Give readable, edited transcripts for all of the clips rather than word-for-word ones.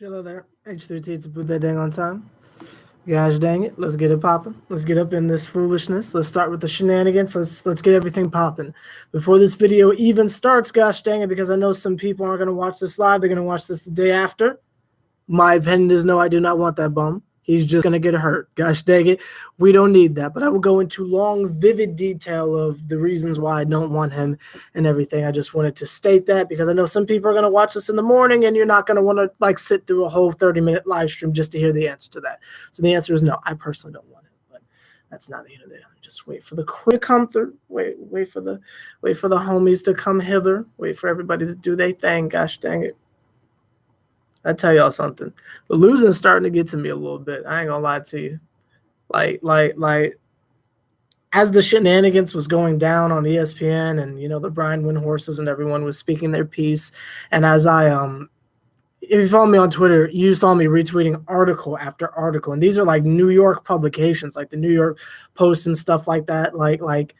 Hello there. H3T, it's about that dang on time. Gosh dang it, let's get it popping. Let's get up in this foolishness. Let's start with the shenanigans. Let's get everything popping. Before this video even starts, gosh dang it, because I know some people aren't going to watch this live. They're going to watch this the day after. My opinion is no, I do not want that bum. He's just going to get hurt. Gosh dang it. We don't need that. But I will go into long, vivid detail of the reasons why I don't want him and everything. I just wanted to state that because I know some people are going to watch this in the morning and you're not going to want to like sit through a whole 30-minute live stream just to hear the answer to that. So the answer is no. I personally don't want it. But that's not the end of it. Just wait for the crew to come through. Wait for the homies to come hither. Wait for everybody to do their thing. Gosh dang it. I tell y'all something. The losing's starting to get to me a little bit. I ain't gonna lie to you. Like, as the shenanigans was going down on ESPN and the Brian Windhorses and everyone was speaking their piece, and as I if you follow me on Twitter, you saw me retweeting article after article, and these are like New York publications, like the New York Post and stuff like that, like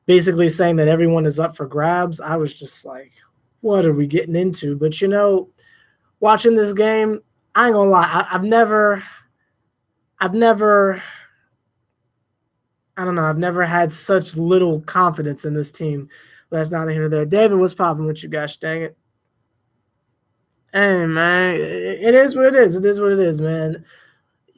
basically saying that everyone is up for grabs. I was just like, what are we getting into? But watching this game, I ain't gonna lie. I've never had such little confidence in this team. But that's neither here nor there. David, what's popping with you guys? Dang it. Hey, man, it is what it is. It is what it is, man.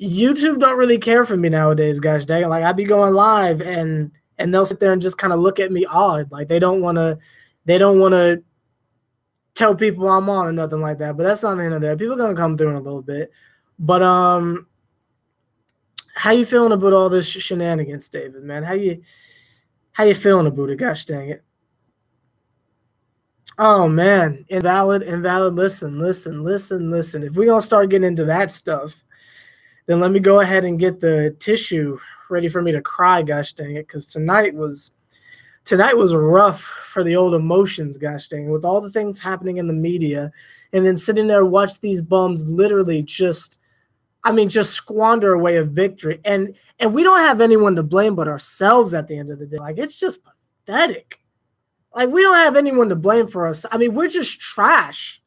YouTube don't really care for me nowadays, gosh dang it. Like, I be going live and they'll sit there and just kind of look at me odd. Like, they don't want to tell people I'm on or nothing like that, but that's not the end of there. People are gonna come through in a little bit. But how you feeling about all this shenanigans, David, man? How you feeling about it? Gosh dang it. Oh man, invalid. Listen. If we're gonna start getting into that stuff, then let me go ahead and get the tissue ready for me to cry, gosh dang it, because tonight was rough for the old emotions, gosh dang, with all the things happening in the media, and then sitting there watch these bums literally just squander away a victory, and we don't have anyone to blame but ourselves at the end of the day. Like, it's just pathetic. Like, we don't have anyone to blame for us. I mean, we're just trash.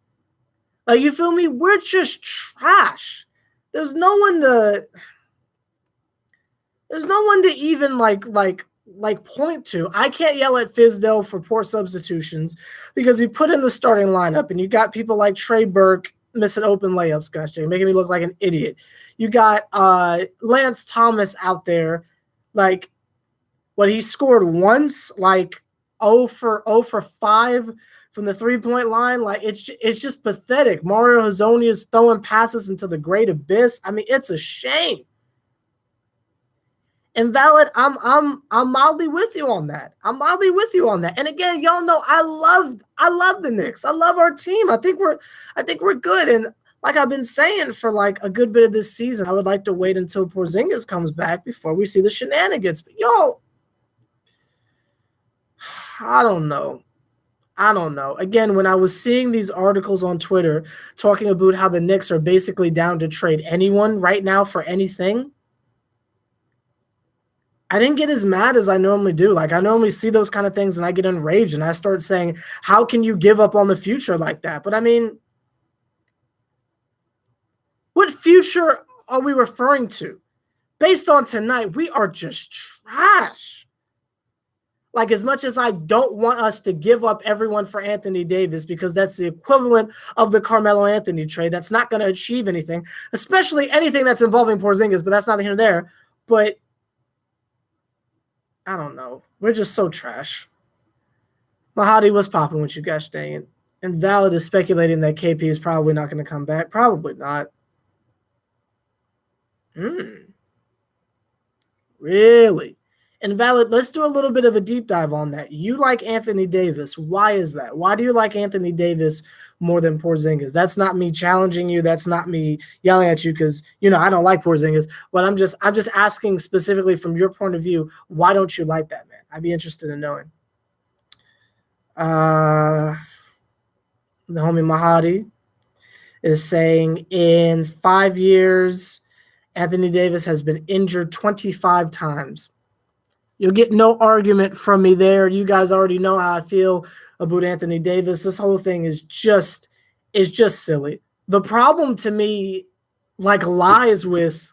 Like, you feel me? We're just trash. There's no one to even like point to. I can't yell at Fizdale for poor substitutions because he put in the starting lineup and you got people like Trey Burke missing open layups, gosh dang, making me look like an idiot. You got Lance Thomas out there, like, what, he scored once, like 0 for 5 from the 3-point line. Like, it's just pathetic. Mario Hezonja is throwing passes into the great abyss. I mean, it's a shame. Invalid, I'm mildly with you on that. And again, y'all know I love the Knicks. I love our team. I think we're good. And like I've been saying for like a good bit of this season, I would like to wait until Porzingis comes back before we see the shenanigans. But yo, I don't know. Again, when I was seeing these articles on Twitter talking about how the Knicks are basically down to trade anyone right now for anything, I didn't get as mad as I normally do. Like, I normally see those kind of things and I get enraged and I start saying, how can you give up on the future like that? But I mean, what future are we referring to? Based on tonight, we are just trash. Like, as much as I don't want us to give up everyone for Anthony Davis, because that's the equivalent of the Carmelo Anthony trade, that's not going to achieve anything, especially anything that's involving Porzingis, but that's not here or there. But I don't know. We're just so trash. Mahadi, what's popping with you guys? Dang it. Invalid is speculating that KP is probably not going to come back. Probably not. Really? Invalid, let's do a little bit of a deep dive on that. You like Anthony Davis. Why is that? Why do you like Anthony Davis more than Porzingis? That's not me challenging you. That's not me yelling at you because, I don't like Porzingis. But I'm just asking specifically from your point of view, why don't you like that, man? I'd be interested in knowing. The homie Mahadi is saying in 5 years, Anthony Davis has been injured 25 times. You'll get no argument from me there. You guys already know how I feel about Anthony Davis. This whole thing is just silly. The problem to me, like, lies with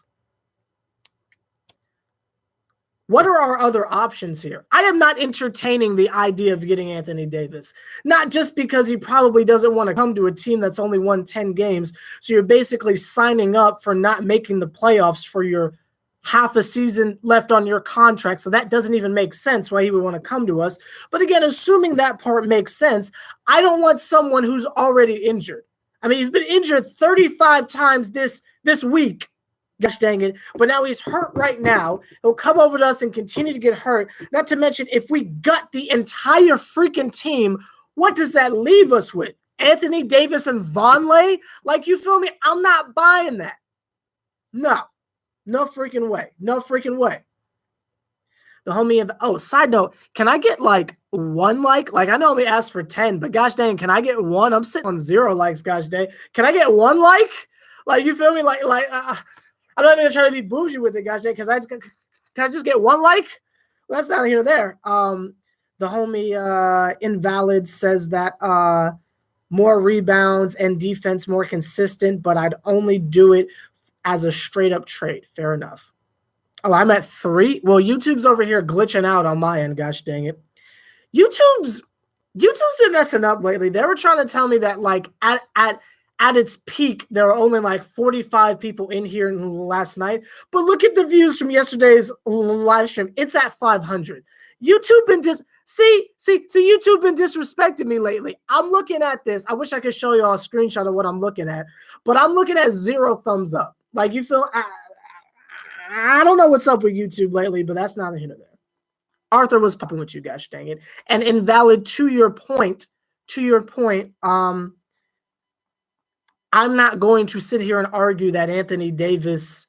what are our other options here? I am not entertaining the idea of getting Anthony Davis, not just because he probably doesn't want to come to a team that's only won 10 games. So you're basically signing up for not making the playoffs for your half a season left on your contract. So that doesn't even make sense why he would want to come to us. But again, assuming that part makes sense, I don't want someone who's already injured. I mean, he's been injured 35 times this week. Gosh dang it. But now he's hurt right now. He'll come over to us and continue to get hurt. Not to mention, if we gut the entire freaking team, what does that leave us with? Anthony Davis and Vonleh? Like, you feel me? I'm not buying that. No. No freaking way. No freaking way. The homie side note, can I get like one like? Like, I know we asked for 10, but gosh dang, can I get one? I'm sitting on 0 likes, gosh dang. Can I get one like? Like, you feel me? I'm not even gonna try to be bougie with it, guys, because can I just get one like? Well, that's not here or there. The homie Invalid says that more rebounds and defense more consistent, but I'd only do it as a straight up trade. Fair enough. Oh, I'm at 3. Well, YouTube's over here glitching out on my end. Gosh dang it. YouTube's been messing up lately. They were trying to tell me that like at its peak, there were only like 45 people in here last night. But look at the views from yesterday's live stream. It's at 500. YouTube been YouTube been disrespecting me lately. I'm looking at this. I wish I could show you all a screenshot of what I'm looking at, but I'm looking at 0 thumbs up. Like, you feel, I don't know what's up with YouTube lately, but that's not a hint of there. Arthur was popping with you guys, dang it. And Invalid, to your point, I'm not going to sit here and argue that Anthony Davis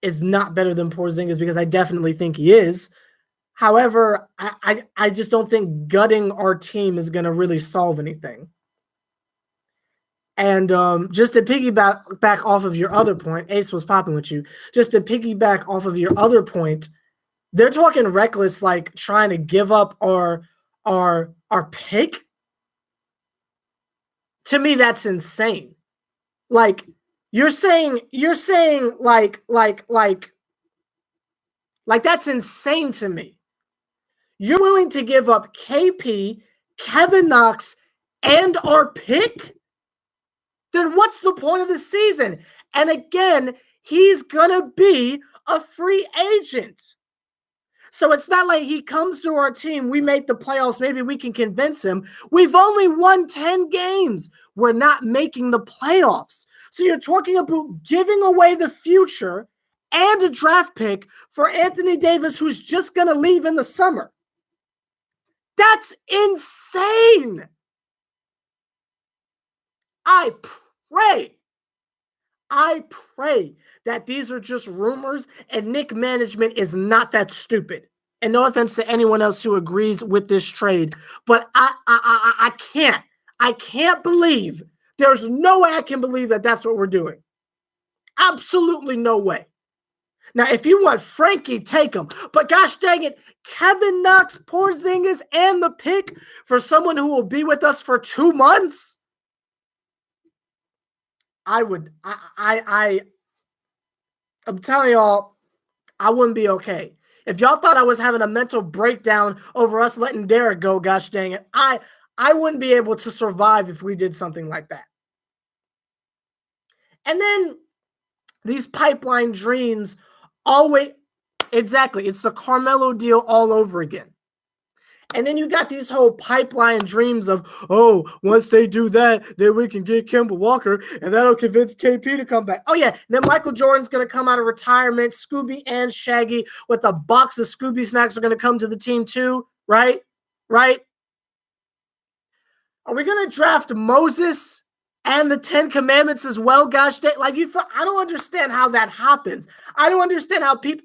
is not better than Porzingis, because I definitely think he is. However, I just don't think gutting our team is going to really solve anything. And just to piggyback off of your other point, Ace was popping with you. Just to piggyback off of your other point, they're talking reckless, like trying to give up our pick. To me, that's insane. Like, you're saying like that's insane to me. You're willing to give up KP, Kevin Knox, and our pick? Then what's the point of the season? And again, he's gonna be a free agent. So it's not like he comes to our team, we make the playoffs, maybe we can convince him. We've only won 10 games. We're not making the playoffs. So you're talking about giving away the future and a draft pick for Anthony Davis, who's just going to leave in the summer. That's insane. I pray that these are just rumors and Knicks management is not that stupid. And no offense to anyone else who agrees with this trade, but I can't believe, there's no way I can believe that that's what we're doing. Absolutely no way. Now, if you want Frankie, take him. But gosh dang it, Kevin Knox, Porzingis, and the pick for someone who will be with us for 2 months? I'm telling y'all, I wouldn't be okay. If y'all thought I was having a mental breakdown over us letting Derek go, gosh dang it, I wouldn't be able to survive if we did something like that. And then these pipeline dreams always, exactly, it's the Carmelo deal all over again. And then you got these whole pipeline dreams of, oh, once they do that, then we can get Kemba Walker, and that'll convince KP to come back. Oh, yeah, then Michael Jordan's going to come out of retirement. Scooby and Shaggy with a box of Scooby snacks are going to come to the team too, right? Right? Are we going to draft Moses and the 10 Commandments as well, gosh? Like, I don't understand how that happens. I don't understand how people...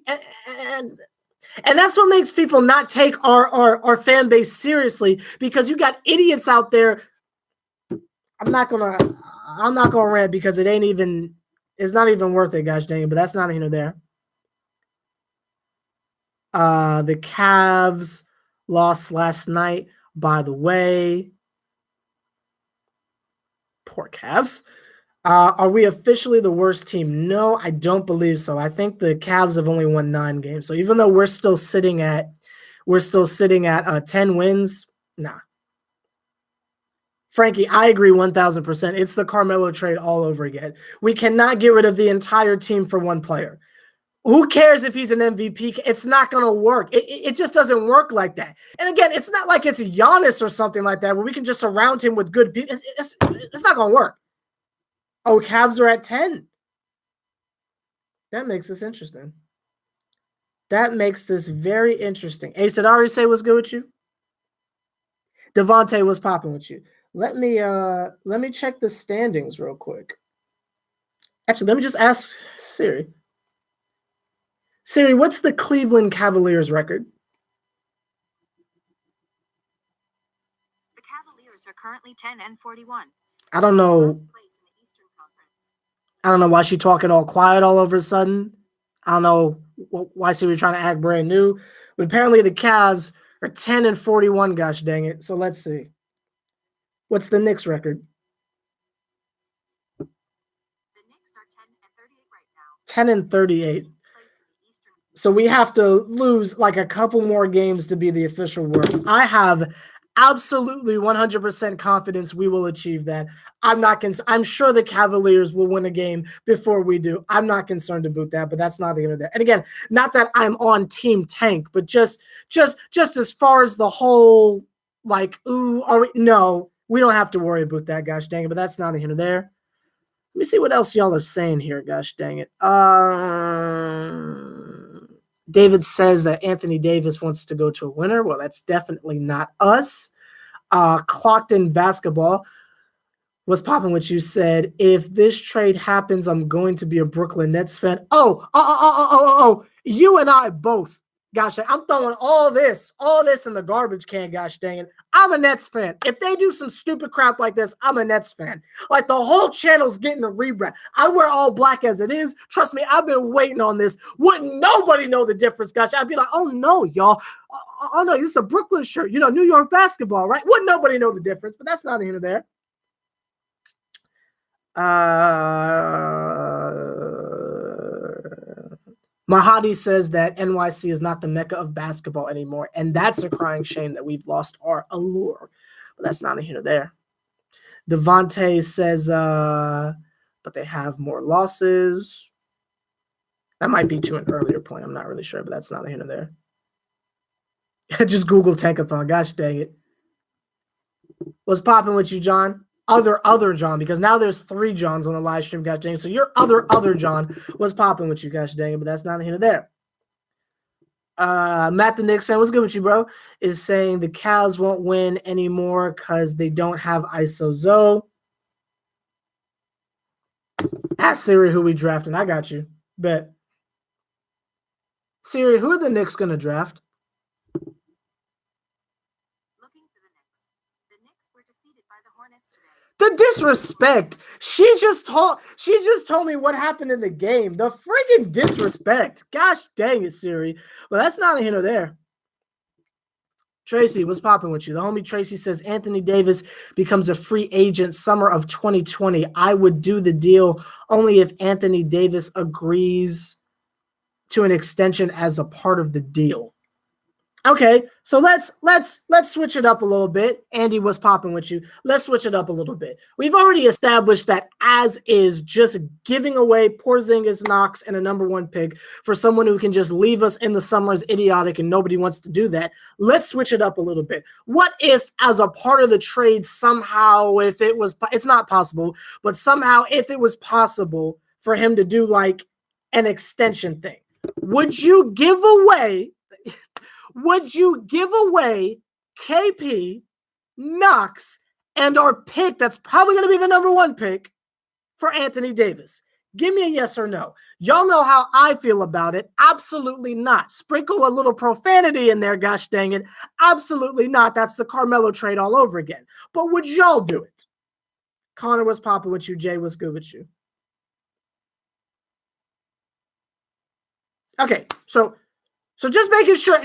And that's what makes people not take our fan base seriously, because you got idiots out there. I'm not gonna rant because it's not even worth it, gosh dang it, but that's not here or there. The Cavs lost last night, by the way. Poor Cavs. Are we officially the worst team? No, I don't believe so. I think the Cavs have only won 9 games. So even though we're still sitting at 10 wins, nah. Frankie, I agree 1,000%. It's the Carmelo trade all over again. We cannot get rid of the entire team for one player. Who cares if he's an MVP? It's not going to work. It just doesn't work like that. And again, it's not like it's Giannis or something like that where we can just surround him with good people. It's not going to work. Oh, Cavs are at 10. That makes this interesting. That makes this very interesting. Ace, did I already say what's good with you? Devontae was popping with you. Let me check the standings real quick. Actually, let me just ask Siri. Siri, what's the Cleveland Cavaliers record? The Cavaliers are currently 10-41. I don't know. I don't know why she's talking all quiet all of a sudden. I don't know why Siri trying to act brand new. But apparently the Cavs are 10-41, gosh dang it. So let's see. What's the Knicks record? The Knicks are 10-38 right now. 10-38. So we have to lose like a couple more games to be the official worst. I have absolutely 100% confidence we will achieve that. I'm sure the Cavaliers will win a game before we do. I'm not concerned about that, but that's not the end of that. And again, not that I'm on Team Tank, but just as far as the whole like, no, we don't have to worry about that, gosh dang it. But that's not the end of there. Let me see what else y'all are saying here, gosh dang it. David says that Anthony Davis wants to go to a winner. Well, that's definitely not us. Clocked in basketball. What's popping what you said? If this trade happens, I'm going to be a Brooklyn Nets fan. Oh, you and I both. Gosh, I'm throwing all this in the garbage can, gosh dang it. I'm a Nets fan. If they do some stupid crap like this, I'm a Nets fan. Like the whole channel's getting a rebrand. I wear all black as it is. Trust me, I've been waiting on this. Wouldn't nobody know the difference, gosh. I'd be like, oh no, y'all. Oh no, this is a Brooklyn shirt. New York basketball, right? Wouldn't nobody know the difference, but that's not here or there. Mahadi says that NYC is not the mecca of basketball anymore, and that's a crying shame that we've lost our allure. But that's not here or there. Devontae says, but they have more losses. That might be to an earlier point. I'm not really sure, but that's not here or there. Just Google Tankathon. Gosh dang it. What's popping with you, John? Other John, because now there's 3 Johns on the live stream, gosh dang. So your other John was popping with you, gosh dang, but that's not here or there. Matt the Knicks fan, what's good with you, bro? Is saying the Cavs won't win anymore because they don't have ISO Zoe. Ask Siri who we drafting. I got you. Bet. Siri, who are the Knicks gonna draft? The disrespect. She just told me what happened in the game. The freaking disrespect. Gosh dang it, Siri. Well, that's not a hint or there. Tracy, what's popping with you? The homie Tracy says Anthony Davis becomes a free agent summer of 2020. I would do the deal only if Anthony Davis agrees to an extension as a part of the deal. Okay, so let's switch it up a little bit. Andy, what's popping with you? Let's switch it up a little bit. We've already established that as is just giving away Porzingis, Knox, and a number 1 pick for someone who can just leave us in the summer is idiotic and nobody wants to do that. Let's switch it up a little bit. What if as a part of the trade somehow, it's not possible, but somehow if it was possible for him to do like an extension thing, would you give away KP, Knox, and our pick that's probably going to be the number 1 pick for Anthony Davis? Give me a yes or no. Y'all know how I feel about it. Absolutely not. Sprinkle a little profanity in there, gosh dang it. Absolutely not. That's the Carmelo trade all over again. But would y'all do it? Connor, what's popping with you? Jay, what's good with you? Okay, so just making sure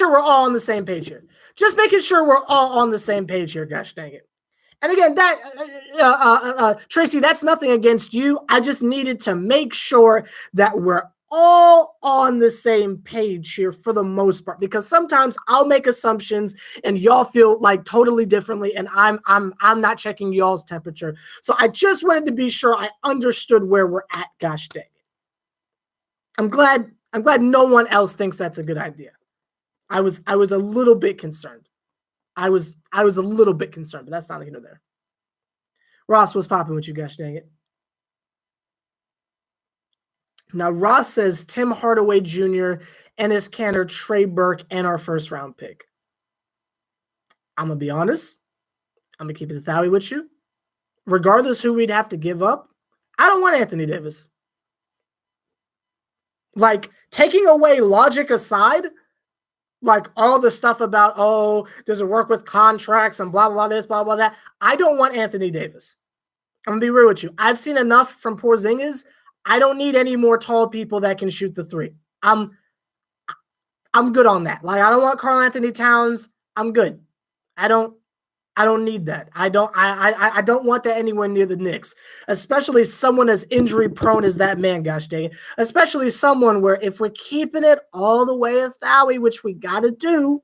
we're all on the same page here. Just making sure we're all on the same page here, gosh dang it. And again, Tracy, that's nothing against you. I just needed to make sure that we're all on the same page here for the most part, because sometimes I'll make assumptions and y'all feel like totally differently, and I'm not checking y'all's temperature. So I just wanted to be sure I understood where we're at. Gosh dang it. I'm glad no one else thinks that's a good idea. I was a little bit concerned. I was a little bit concerned, but that's not here nor there. Ross, what's popping with you, gosh dang it? Now, Ross says Tim Hardaway Jr., Enes Kanter, Trey Burke, and our first-round pick. I'm going to be honest. I'm going to keep it a thally with you. Regardless who we'd have to give up, I don't want Anthony Davis. Like, taking away logic aside, like all the stuff about, oh, does it work with contracts and blah, blah, blah, this, blah, blah, that. I don't want Anthony Davis. I'm going to be real with you. I've seen enough from Porzingis. I don't need any more tall people that can shoot the three. I'm good on that. Like, I don't want Karl Anthony Towns. I'm good. I don't need that. I don't want that anywhere near the Knicks, especially someone as injury prone as that man, gosh dang it. Especially someone where if we're keeping it all the way a thally, which we got to do,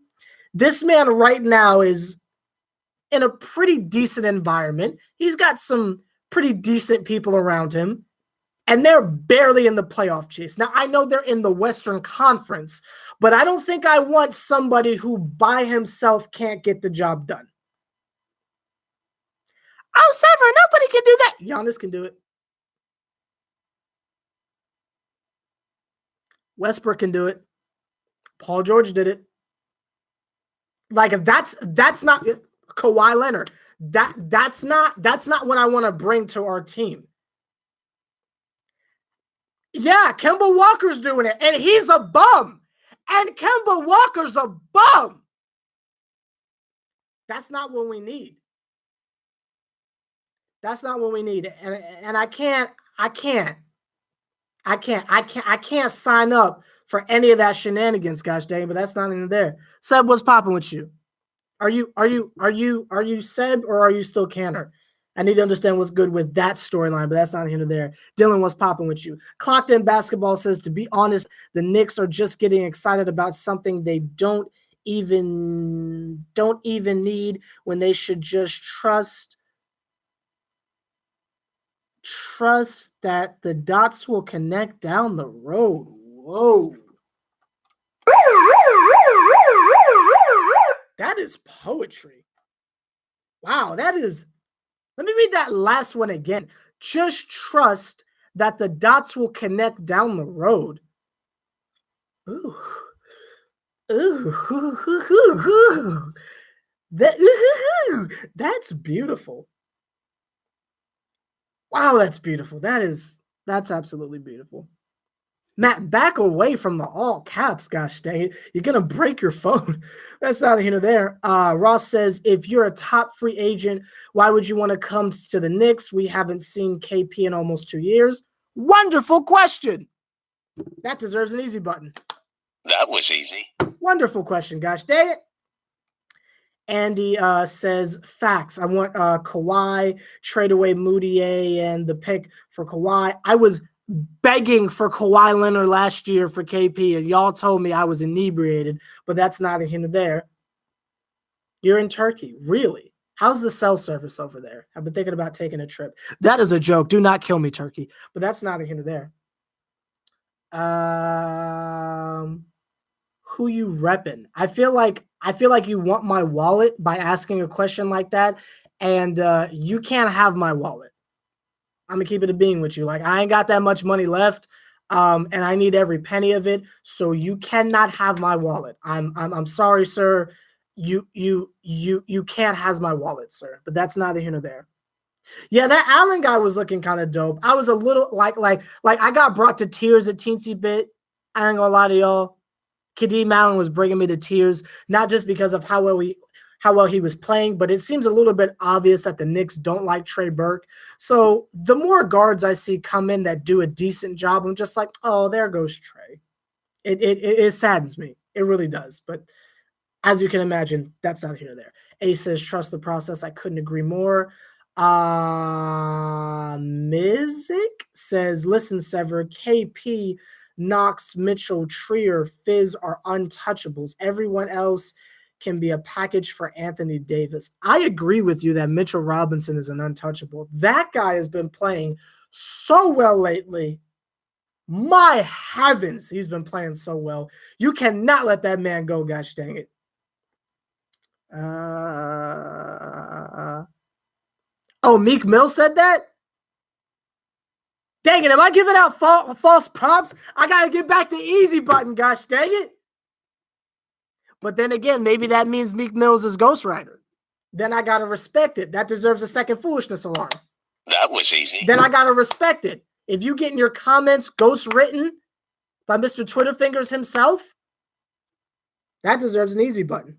this man right now is in a pretty decent environment. He's got some pretty decent people around him, and they're barely in the playoff chase. Now, I know they're in the Western Conference, but I don't think I want somebody who by himself can't get the job done. Oh, Sever, nobody can do that. Giannis can do it. Westbrook can do it. Paul George did it. Like, if that's not Kawhi Leonard. That's not what I want to bring to our team. Yeah, Kemba Walker's doing it, and he's a bum. And Kemba Walker's a bum. That's not what we need. That's not what we need. And I can't sign up for any of that shenanigans, gosh dang, but that's not even there. Seb, what's popping with you? Are you Seb, or are you still Canner? I need to understand what's good with that storyline, but that's not here nor there. Dylan, what's popping with you? Clocked in Basketball says, to be honest, the Knicks are just getting excited about something they don't even need, when they should just trust that the dots will connect down the road. Whoa. That is poetry. Wow, that is. Let me read that last one again. Just trust that the dots will connect down the road. Ooh. Ooh. That's beautiful. Wow, that's beautiful. That's absolutely beautiful. Matt, back away from the all caps, gosh dang it. You're going to break your phone. That's not here nor there. Ross says, if you're a top free agent, why would you want to come to the Knicks? We haven't seen KP in almost 2 years. Wonderful question. That deserves an easy button. That was easy. Wonderful question, gosh dang it. Andy says, facts. I want Kawhi, trade away Moutier and the pick for Kawhi. I was begging for Kawhi Leonard last year for KP, and y'all told me I was inebriated, but that's neither here nor there. You're in Turkey. Really? How's the cell service over there? I've been thinking about taking a trip. That is a joke. Do not kill me, Turkey. But that's neither here nor there. Who you repping? I feel like you want my wallet by asking a question like that, and you can't have my wallet. I'm gonna keep it a being with you. Like, I ain't got that much money left, and I need every penny of it. So you cannot have my wallet. I'm sorry, sir. You can't have my wallet, sir. But that's neither here nor there. Yeah, that Allen guy was looking kind of dope. I was a little like I got brought to tears a teensy bit. I ain't gonna lie to y'all. Kadeem Allen was bringing me to tears, not just because of how well he was playing, but it seems a little bit obvious that the Knicks don't like Trey Burke. So the more guards I see come in that do a decent job, I'm just like, oh, there goes Trey. It saddens me. It really does. But As you can imagine, that's not here or there. A says, trust the process. I couldn't agree more. Mizik says, listen, Sever, KP, Knox, Mitchell, Trier, Fizz are untouchables. Everyone else can be a package for Anthony Davis. I agree with you that Mitchell Robinson is an untouchable. That guy has been playing so well lately. My heavens, he's been playing so well. You cannot let that man go, gosh dang it. Oh, Meek Mill said that? Dang it, am I giving out false props? I got to get back the easy button, gosh dang it. But then again, maybe that means Meek Mill's is ghostwriter. Then I got to respect it. That deserves a second foolishness alarm. That was easy. Then I got to respect it. If you get in your comments ghostwritten by Mr. Twitter Fingers himself, that deserves an easy button.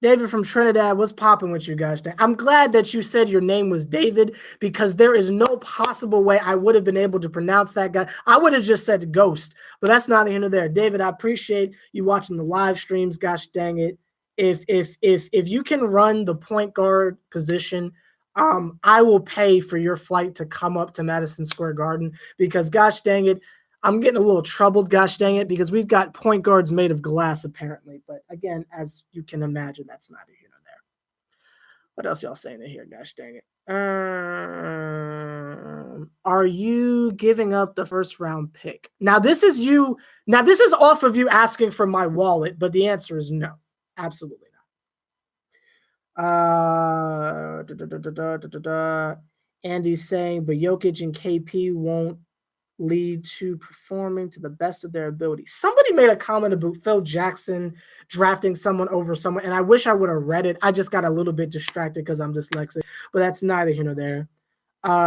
David from Trinidad, what's popping with you guys? I'm glad that you said your name was David, because there is no possible way I would have been able to pronounce that guy. I would have just said Ghost, but that's not here nor there. David, I appreciate you watching the live streams. Gosh dang it. If you can run the point guard position, I will pay for your flight to come up to Madison Square Garden, because gosh dang it, I'm getting a little troubled, gosh dang it, because we've got point guards made of glass, apparently. But again, as you can imagine, that's neither here nor there. What else y'all saying in here, gosh dang it? Are you giving up the first round pick? Now, this is you. Now, this is off of you asking for my wallet, but the answer is no. Absolutely not. Andy's saying, but Jokic and KP won't lead to performing to the best of their ability. Somebody made a comment about Phil Jackson drafting someone over someone, and I wish I would have read it. I just got a little bit distracted because I'm dyslexic, but that's neither here nor there.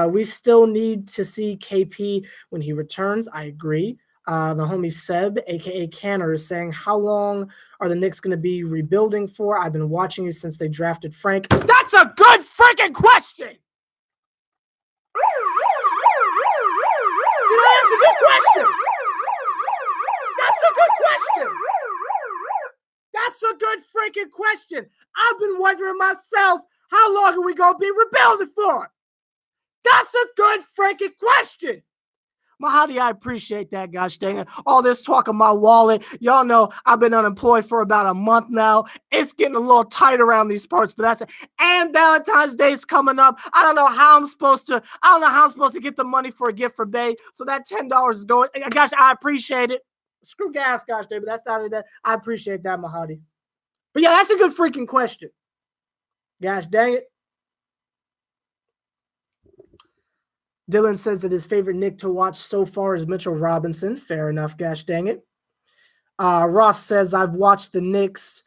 We still need to see KP when he returns. I agree. The homie Seb, a.k.a. Canner, is saying, how long are the Knicks going to be rebuilding for? I've been watching you since they drafted Frank. That's a good freaking question! You know, that's a good question. That's a good question. That's a good freaking question. I've been wondering myself, how long are we going to be rebuilding for? That's a good freaking question. Mahadi, I appreciate that, gosh dang it. All this talk of my wallet. Y'all know I've been unemployed for about a month now. It's getting a little tight around these parts, but that's it. And Valentine's Day is coming up. I don't know how I'm supposed to get the money for a gift for Bay. So that $10 is going. Gosh, I appreciate it. Screw gas, gosh dang it, but that's not that. I appreciate that, Mahadi. But yeah, that's a good freaking question. Gosh dang it. Dylan says that his favorite Knick to watch so far is Mitchell Robinson. Fair enough, gosh dang it. Ross says, I have watched the Knicks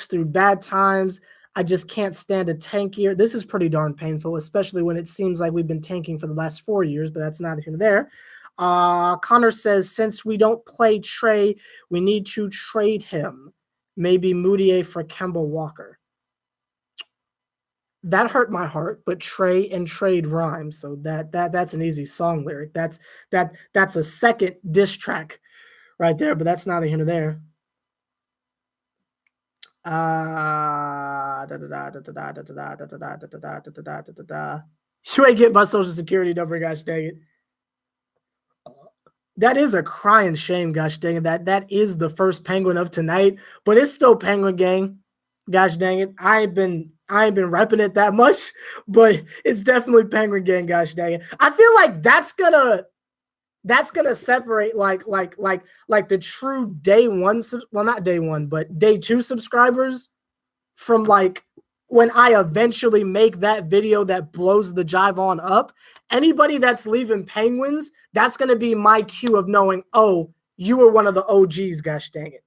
through bad times. I just can't stand a tankier. This is pretty darn painful, especially when it seems like we've been tanking for the last 4 years, but that's not here nor there. Connor says, since we don't play Trey, we need to trade him. Maybe Moutier for Kemba Walker. That hurt my heart, but Trey and trade rhyme, so that's an easy song lyric. That's a second diss track right there, but that's neither here nor there. You ain't get my social security number, gosh dang it. That is a crying shame, gosh dang it. That is the first Penguin of tonight, but it's still Penguin gang. Gosh dang it. I ain't been repping it that much, but it's definitely Penguin gang, gosh dang it. I feel like that's gonna separate like the true day one, well, not day one, but day two subscribers from like when I eventually make that video that blows the jive on up. Anybody that's leaving Penguins, that's gonna be my cue of knowing, oh, you were one of the OGs, gosh dang it.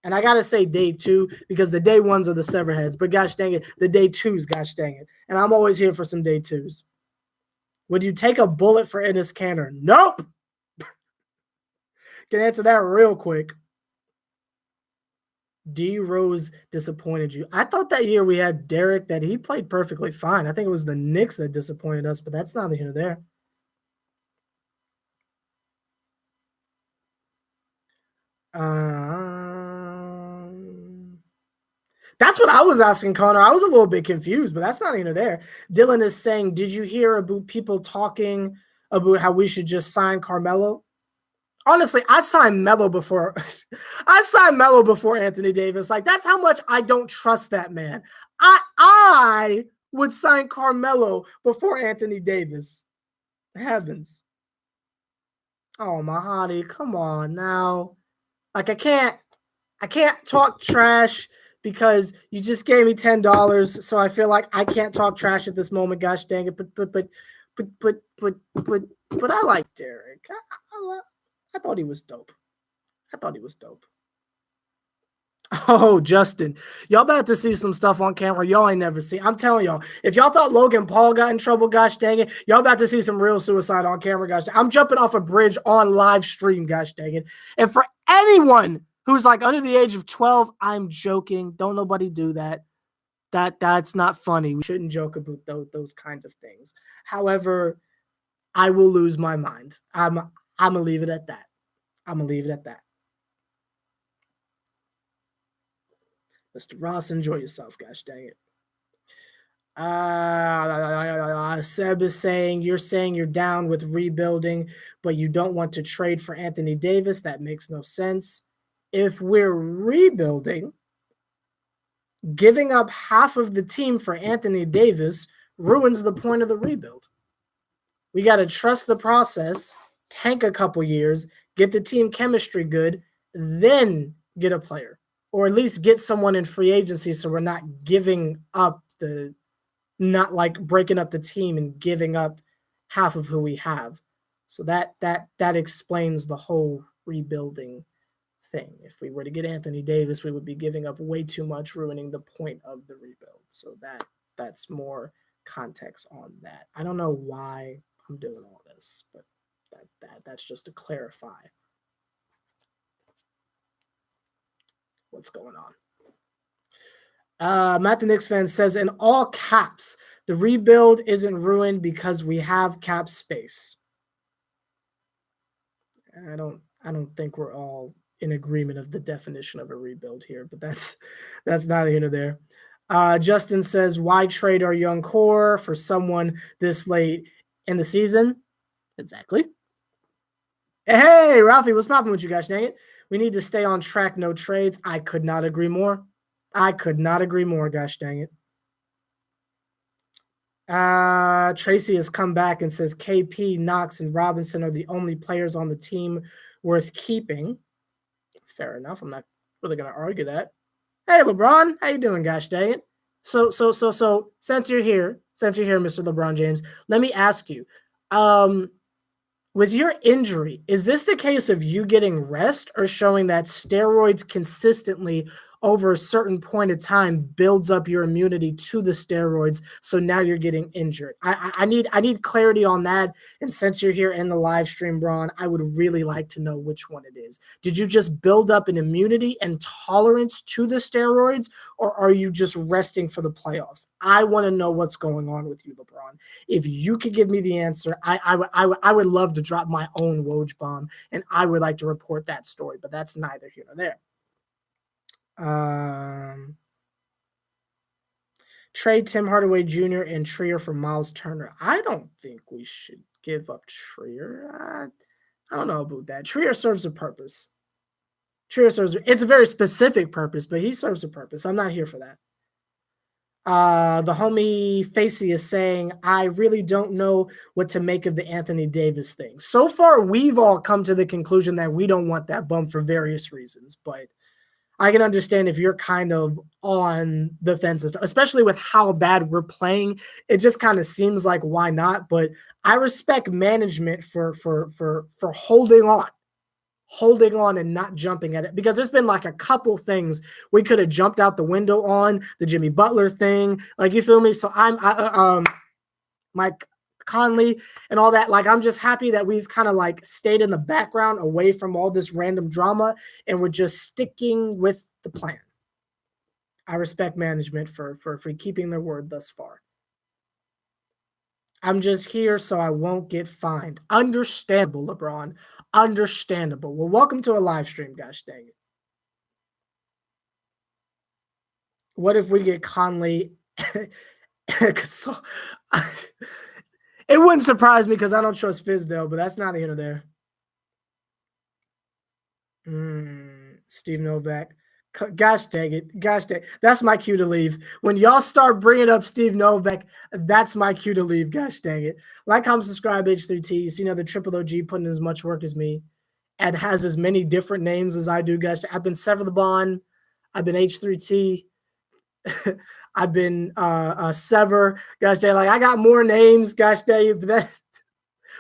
And I got to say day two, because the day ones are the Severheads. But gosh dang it, the day twos, gosh dang it. And I'm always here for some day twos. Would you take a bullet for Enes Kanter? Nope. Can answer that real quick. D. Rose disappointed you. I thought that year we had Derek that he played perfectly fine. I think it was the Knicks that disappointed us, but that's neither here nor there. That's what I was asking, Connor. I was a little bit confused, but that's not even there. Dylan is saying, did you hear about people talking about how we should just sign Carmelo? Honestly, I signed Melo before Anthony Davis. Like, that's how much I don't trust that man. I would sign Carmelo before Anthony Davis. Heavens. Oh, Mahadi, come on now. Like, I can't talk trash because you just gave me $10, so I feel like I can't talk trash at this moment. Gosh dang it! But I like Derek. I thought he was dope. Oh, Justin, y'all about to see some stuff on camera y'all ain't never seen. I'm telling y'all, if y'all thought Logan Paul got in trouble, gosh dang it, y'all about to see some real suicide on camera, gosh. I'm jumping off a bridge on live stream, gosh dang it. And for anyone who's like under the age of 12, I'm joking. Don't nobody do that. That's not funny. We shouldn't joke about those kinds of things. However, I will lose my mind. I'm gonna leave it at that. Mr. Ross, enjoy yourself, gosh dang it. Seb is saying you're down with rebuilding, but you don't want to trade for Anthony Davis. That makes no sense. If we're rebuilding, giving up half of the team for Anthony Davis ruins the point of the rebuild. We got to trust the process, tank a couple years, get the team chemistry good, then get a player. Or at least get someone in free agency so we're not breaking up the team and giving up half of who we have. So that explains the whole rebuilding thing. If we were to get Anthony Davis, we would be giving up way too much, ruining the point of the rebuild. So that's more context on that. I don't know why I'm doing all this, but that's just to clarify what's going on. Matt the Knicks fan says, in all caps, the rebuild isn't ruined because we have cap space. I don't think we're all in agreement of the definition of a rebuild here, but that's neither here nor there. Justin says, why trade our young core for someone this late in the season? Exactly. Hey, Ralphie, what's popping with you guys? Dang it. We need to stay on track, no trades. I could not agree more. Gosh dang it. Tracy has come back and says KP, Knox, and Robinson are the only players on the team worth keeping. Fair enough. I'm not really going to argue that. Hey, LeBron, how you doing, gosh dang it? So since you're here, Mr. LeBron James, let me ask you, with your injury, is this the case of you getting rest or showing that steroids consistently over a certain point of time builds up your immunity to the steroids, so now you're getting injured? I need clarity on that. And since you're here in the live stream, Braun, I would really like to know which one it is. Did you just build up an immunity and tolerance to the steroids, or are you just resting for the playoffs? I want to know what's going on with you, LeBron. If you could give me the answer, I would love to drop my own Woj bomb, and I would like to report that story, but that's neither here nor there. Trade Tim Hardaway Jr. and Trier for Miles Turner. I don't think we should give up Trier. I don't know about that. Trier serves a purpose. It's a very specific purpose, but he serves a purpose. I'm not here for that. The homie Facey is saying, I really don't know what to make of the Anthony Davis thing. So far, we've all come to the conclusion that we don't want that bump for various reasons, but I can understand if you're kind of on the fence, especially with how bad we're playing. It just kind of seems like why not? But I respect management for holding on and not jumping at it, because there's been like a couple things we could have jumped out the window on, the Jimmy Butler thing, like, you feel me? So I'm Mike Conley and all that. Like, I'm just happy that we've kind of like stayed in the background away from all this random drama, and we're just sticking with the plan. I respect management for keeping their word thus far. I'm just here so I won't get fined. Understandable, LeBron. Understandable. Well, welcome to a live stream, gosh dang it. What if we get Conley? So, it wouldn't surprise me because I don't trust Fizdale, but that's not here or there. Steve Novak. Gosh dang it. Gosh dang. That's my cue to leave. When y'all start bringing up Steve Novak, that's my cue to leave. Gosh dang it. Like, comment, subscribe, H3T. You see another triple OG putting as much work as me and has as many different names as I do. Gosh, I've been Sever the Bond. I've been H3T. I've been Sever. Gosh dang, like I got more names. Gosh dang it. But that,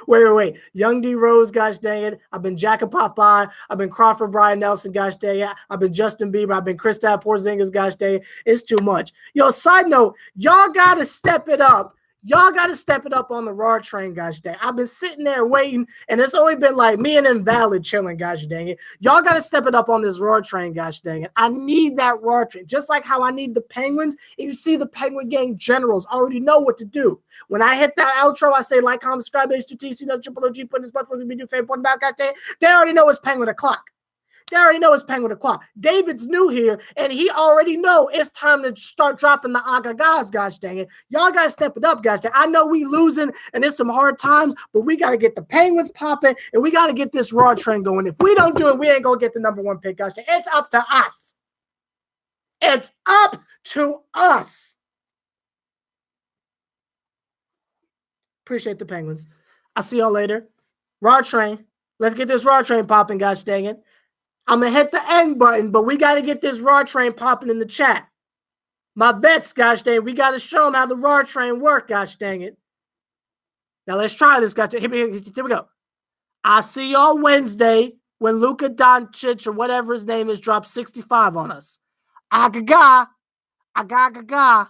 wait. Young D Rose. Gosh dang it. I've been Jack of Popeye. I've been Crawford Brian Nelson. Gosh dang it. I've been Justin Bieber. I've been Kristaps Porzingis. Gosh dang it. It's too much. Yo, side note, y'all gotta step it up. Y'all got to step it up on the Raw train, gosh dang. I've been sitting there waiting, and it's only been like me and Invalid chilling, gosh dang it. Y'all got to step it up on this Raw train, gosh dang it. I need that Raw train, just like how I need the Penguins. And you see the Penguin Gang generals already know what to do. When I hit that outro, I say like, comment, subscribe, H2TC, no triple OG, put this button for me, do favorite point about, gosh dang. They already know it's Penguin o'clock. They already know it's Penguin o'clock. David's new here, and he already know it's time to start dropping the agagas, gosh dang it. Y'all got to step it up, gosh dang it. I know we losing, and it's some hard times, but we got to get the Penguins popping, and we got to get this Raw train going. If we don't do it, we ain't going to get the #1 pick, gosh dang it. It's up to us. It's up to us. Appreciate the Penguins. I'll see y'all later. Raw train. Let's get this Raw train popping, gosh dang it. I'm going to hit the end button, but we got to get this Raw train popping in the chat. My vets, gosh dang it. We got to show them how the Raw train work, gosh dang it. Now let's try this, gosh dang it. Here we go. I'll see y'all Wednesday when Luka Doncic or whatever his name is drops 65 on us. Agaga. Agaga.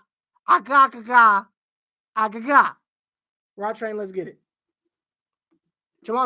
Agaga. Agaga. Raw train, let's get it. Come on.